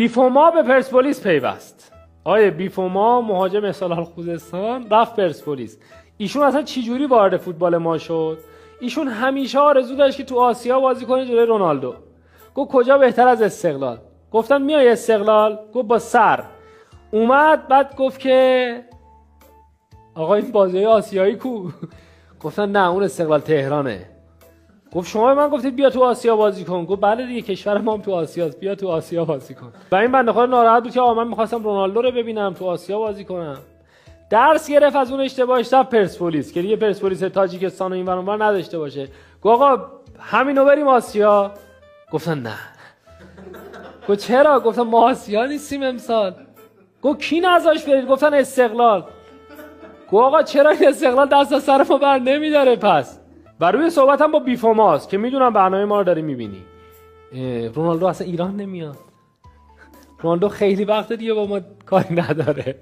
بیفوما به پرسپولیس پیوست. آیه بیفوما مهاجم استقلال خوزستان رفت پرسپولیس. ایشون اصلا چی جوری وارد فوتبال ما شد؟ ایشون همیشه آرزو داشت که تو آسیا بازی کنه جلوی رونالدو. گفت کجا بهتر از استقلال؟ گفتن میای استقلال؟ گفت با سر. اومد بعد گفت که آقا این بازی آسیایی کو؟ گفتن نه اون استقلال تهرانه. گفت شما به من گفتید بیا تو آسیا بازی کن. گفت بله دیگه کشور ما هم تو آسیاست، بیا تو آسیا بازی کن. و این بنده خدا ناراحت بود که آقا من می‌خواستم رونالدو رو ببینم تو آسیا بازی کنم. درس گرفت از اون اشتباهش، رفت پرسپولیس که دیگه پرسپولیس تاجیکستان و این ور اونور نداشته باشه. گفت آقا همینو بریم آسیا. گفتن نه. گفت چرا؟ گفتم ما آسیا نیستیم امسال. گفت کی نذاش برید؟ گفتن استقلال. گفت آقا چرا این استقلال دست از سر ما بر نمیداره پس؟ و روی صحبتم با بیفوماست که میدونم برنامه ما رو داری میبینی. رونالدو اصلا ایران نمیاد. رونالدو خیلی وقت دیگه با ما کاری نداره.